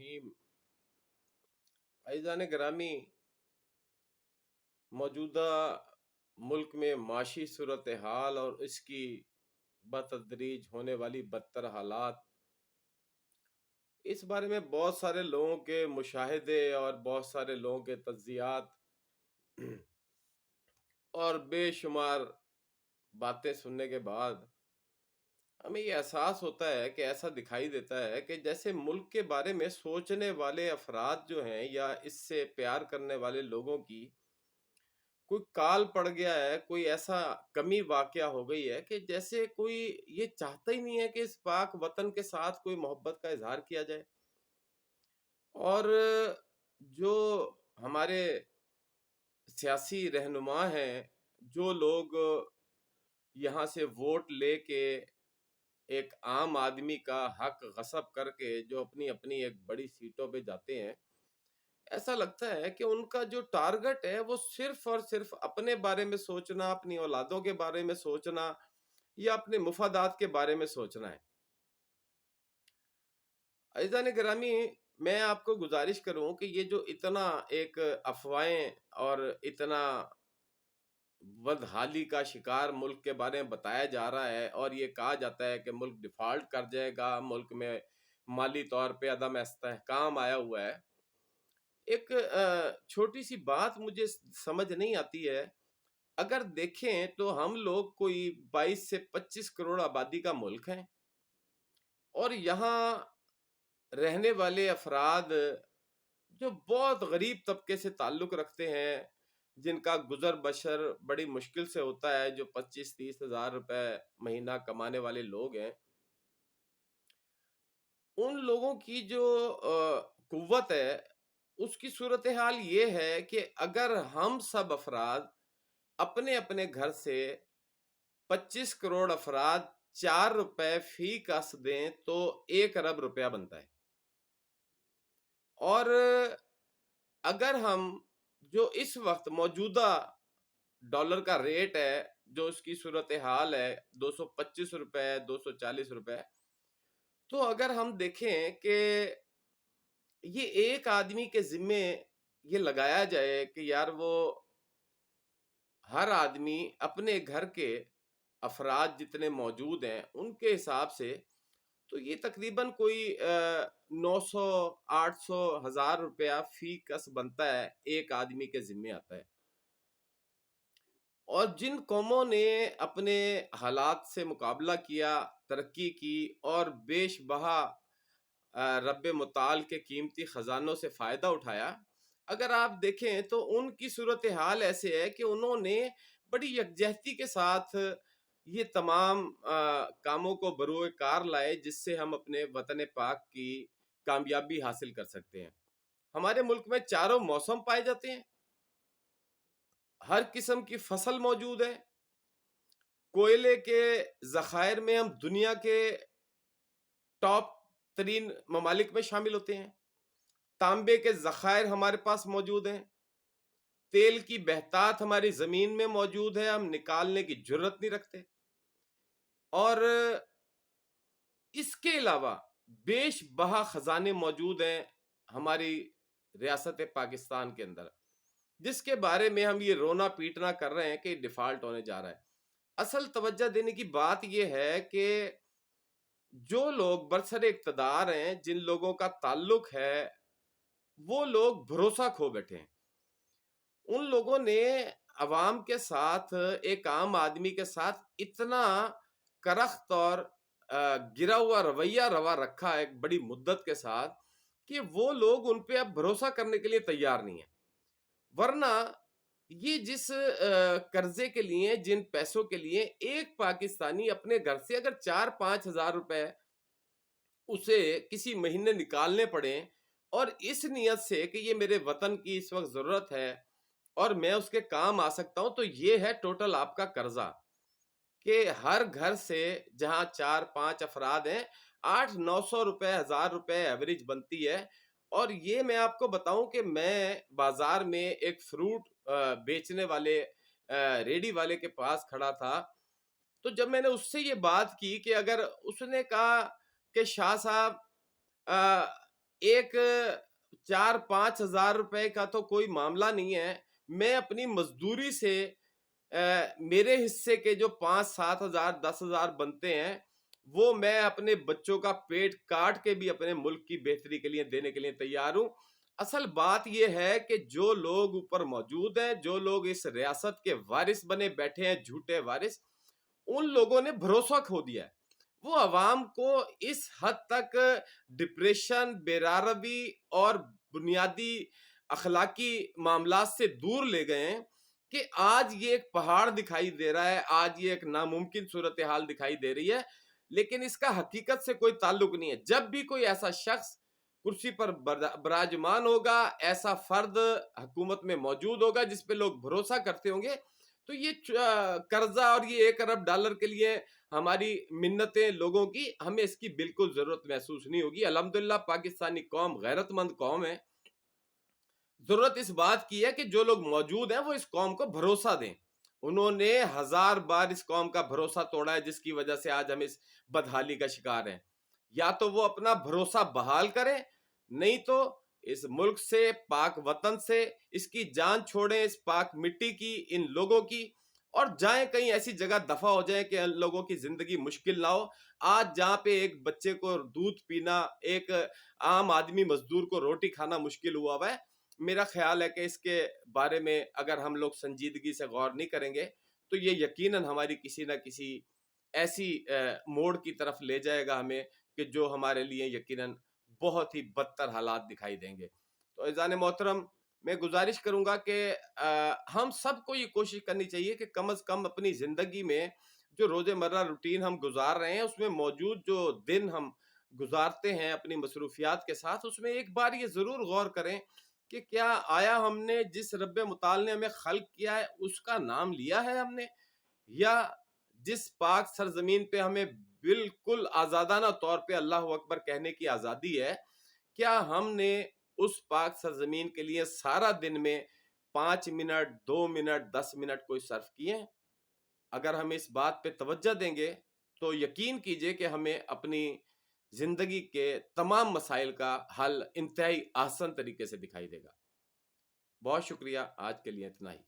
الرحیم عزیزان گرامی، موجودہ ملک میں معاشی صورتحال اور اس کی بتدریج ہونے والی بدتر حالات، اس بارے میں بہت سارے لوگوں کے مشاہدے اور بہت سارے لوگوں کے تجزیات اور بے شمار باتیں سننے کے بعد ہمیں یہ احساس ہوتا ہے کہ ایسا دکھائی دیتا ہے کہ جیسے ملک کے بارے میں سوچنے والے افراد جو ہیں یا اس سے پیار کرنے والے لوگوں کی کوئی کال پڑ گیا ہے، کوئی ایسا کمی واقعہ ہو گئی ہے کہ جیسے کوئی یہ چاہتا ہی نہیں ہے کہ اس پاک وطن کے ساتھ کوئی محبت کا اظہار کیا جائے۔ اور جو ہمارے سیاسی رہنما ہیں، جو لوگ یہاں سے ووٹ لے کے ایک عام آدمی کا حق غصب کر کے جو اپنی اپنی ایک بڑی سیٹوں پہ جاتے ہیں، ایسا لگتا ہے کہ ان کا جو ٹارگٹ ہے وہ صرف اور صرف اپنے بارے میں سوچنا، اپنی اولادوں کے بارے میں سوچنا یا اپنے مفادات کے بارے میں سوچنا ہے۔ عزیزان گرامی، میں آپ کو گزارش کروں کہ یہ جو اتنا ایک افواہیں اور اتنا بدحالی کا شکار ملک کے بارے میں بتایا جا رہا ہے، اور یہ کہا جاتا ہے کہ ملک ڈیفالٹ کر جائے گا، ملک میں مالی طور پہ عدم استحکام آیا ہوا ہے، ایک چھوٹی سی بات مجھے سمجھ نہیں آتی ہے۔ اگر دیکھیں تو ہم لوگ کوئی 22 سے 25 کروڑ آبادی کا ملک ہیں، اور یہاں رہنے والے افراد جو بہت غریب طبقے سے تعلق رکھتے ہیں، جن کا گزر بسر بڑی مشکل سے ہوتا ہے، جو 25-30 ہزار روپے مہینہ کمانے والے لوگ ہیں، ان لوگوں کی جو قوت ہے، اس کی صورتحال یہ ہے کہ اگر ہم سب افراد اپنے اپنے گھر سے 25 کروڑ افراد 4 روپے فی کس دیں تو 1 ارب روپیہ بنتا ہے۔ اور اگر ہم جو اس وقت موجودہ ڈالر کا ریٹ ہے، جو اس کی صورتحال ہے 225 روپے 240 روپے، تو اگر ہم دیکھیں کہ یہ ایک آدمی کے ذمے یہ لگایا جائے کہ یار وہ ہر آدمی اپنے گھر کے افراد جتنے موجود ہیں ان کے حساب سے، تو یہ تقریباً کوئی 900 800 1000 روپیہ فی کس بنتا ہے، ایک آدمی کے ذمے آتا ہے۔ اور جن قوموں نے اپنے حالات سے مقابلہ کیا، ترقی کی اور بیش بہا رب متعال کے قیمتی خزانوں سے فائدہ اٹھایا، اگر آپ دیکھیں تو ان کی صورتحال ایسے ہے کہ انہوں نے بڑی یکجہتی کے ساتھ یہ تمام کاموں کو بروئے کار لائے، جس سے ہم اپنے وطن پاک کی کامیابی حاصل کر سکتے ہیں۔ ہمارے ملک میں چاروں موسم پائے جاتے ہیں، ہر قسم کی فصل موجود ہے، کوئلے کے ذخائر میں ہم دنیا کے ٹاپ ترین ممالک میں شامل ہوتے ہیں، تانبے کے ذخائر ہمارے پاس موجود ہیں، تیل کی بہتات ہماری زمین میں موجود ہے، ہم نکالنے کی جرت نہیں رکھتے، اور اس کے علاوہ بیش بہا خزانے موجود ہیں ہماری ریاست پاکستان کے اندر، جس کے بارے میں ہم یہ رونا پیٹنا کر رہے ہیں کہ ڈیفالٹ ہونے جا رہا ہے۔ اصل توجہ دینے کی بات یہ ہے کہ جو لوگ برسر اقتدار ہیں، جن لوگوں کا تعلق ہے، وہ لوگ بھروسہ کھو بیٹھے ہیں۔ ان لوگوں نے عوام کے ساتھ، ایک عام آدمی کے ساتھ اتنا کرخت اور گرا ہوا رویہ روا رکھا ہے ایک بڑی مدت کے ساتھ، کہ وہ لوگ ان پہ اب بھروسہ کرنے کے لیے تیار نہیں ہیں۔ ورنہ یہ جس قرضے کے لیے، جن پیسوں کے لیے ایک پاکستانی اپنے گھر سے اگر 4-5 ہزار روپے اسے کسی مہینے نکالنے پڑیں، اور اس نیت سے کہ یہ میرے وطن کی اس وقت ضرورت ہے اور میں اس کے کام آ سکتا ہوں، تو یہ ہے ٹوٹل آپ کا قرضہ، کہ ہر گھر سے جہاں 4-5 افراد ہیں 800-900 روپے 1000 روپے ایوریج بنتی ہے۔ اور یہ میں آپ کو بتاؤں کہ میں بازار میں ایک فروٹ بیچنے والے ریڈی والے کے پاس کھڑا تھا، تو جب میں نے اس سے یہ بات کی کہ اگر اس نے کہا کہ شاہ صاحب ایک 4-5 ہزار روپے کا تو کوئی معاملہ نہیں ہے. میں اپنی مزدوری سے میرے حصے کے جو 5-7 ہزار 10 ہزار بنتے ہیں وہ میں اپنے بچوں کا پیٹ کاٹ کے بھی اپنے ملک کی بہتری کے لیے دینے کے لیے تیار ہوں. اصل بات یہ ہے کہ جو لوگ اوپر موجود ہیں، جو لوگ اس ریاست کے وارث بنے بیٹھے ہیں، جھوٹے وارث، ان لوگوں نے بھروسہ کھو دیا ہے. وہ عوام کو اس حد تک ڈپریشن، بے-راروی اور بنیادی اخلاقی معاملات سے دور لے گئے ہیں کہ آج یہ ایک پہاڑ دکھائی دے رہا ہے، آج یہ ایک ناممکن صورتحال دکھائی دے رہی ہے، لیکن اس کا حقیقت سے کوئی تعلق نہیں ہے. جب بھی کوئی ایسا شخص کرسی پر براجمان ہوگا، ایسا فرد حکومت میں موجود ہوگا جس پہ لوگ بھروسہ کرتے ہوں گے، تو یہ قرضہ اور یہ $1 ارب کے لیے ہماری منتیں لوگوں کی، ہمیں اس کی بالکل ضرورت محسوس نہیں ہوگی. الحمدللہ پاکستانی قوم غیرت مند قوم ہے. ضرورت اس بات کی ہے کہ جو لوگ موجود ہیں وہ اس قوم کو بھروسہ دیں. انہوں نے 1000 بار اس قوم کا بھروسہ توڑا ہے، جس کی وجہ سے آج ہم اس بدحالی کا شکار ہیں. یا تو وہ اپنا بھروسہ بحال کریں، نہیں تو اس ملک سے، پاک وطن سے اس کی جان چھوڑیں، اس پاک مٹی کی، ان لوگوں کی، اور جائیں کہیں ایسی جگہ دفع ہو جائیں کہ ان لوگوں کی زندگی مشکل نہ ہو. آج جہاں پہ ایک بچے کو دودھ پینا، ایک عام آدمی مزدور کو روٹی کھانا مشکل ہوا ہے، میرا خیال ہے کہ اس کے بارے میں اگر ہم لوگ سنجیدگی سے غور نہیں کریں گے تو یہ یقیناً ہماری کسی نہ کسی ایسی موڑ کی طرف لے جائے گا ہمیں کہ جو ہمارے لیے یقیناً بہت ہی بدتر حالات دکھائی دیں گے. تو عزیزان محترم، میں گزارش کروں گا کہ ہم سب کو یہ کوشش کرنی چاہیے کہ کم از کم اپنی زندگی میں جو روز مرہ روٹین ہم گزار رہے ہیں، اس میں موجود جو دن ہم گزارتے ہیں اپنی مصروفیات کے ساتھ، اس میں ایک بار یہ ضرور غور کریں کہ کیا آیا ہم نے جس رب متعال نے ہمیں خلق کیا ہے اس کا نام لیا ہے ہم نے، یا جس پاک سرزمین پہ ہمیں بالکل آزادانہ طور پہ اللہ اکبر کہنے کی آزادی ہے، کیا ہم نے اس پاک سرزمین کے لیے سارا دن میں 5 منٹ، 2 منٹ، 10 منٹ کوئی صرف کیے ہیں؟ اگر ہم اس بات پہ توجہ دیں گے تو یقین کیجئے کہ ہمیں اپنی زندگی کے تمام مسائل کا حل انتہائی آسان طریقے سے دکھائی دے گا. بہت شکریہ، آج کے لیے اتنا ہی.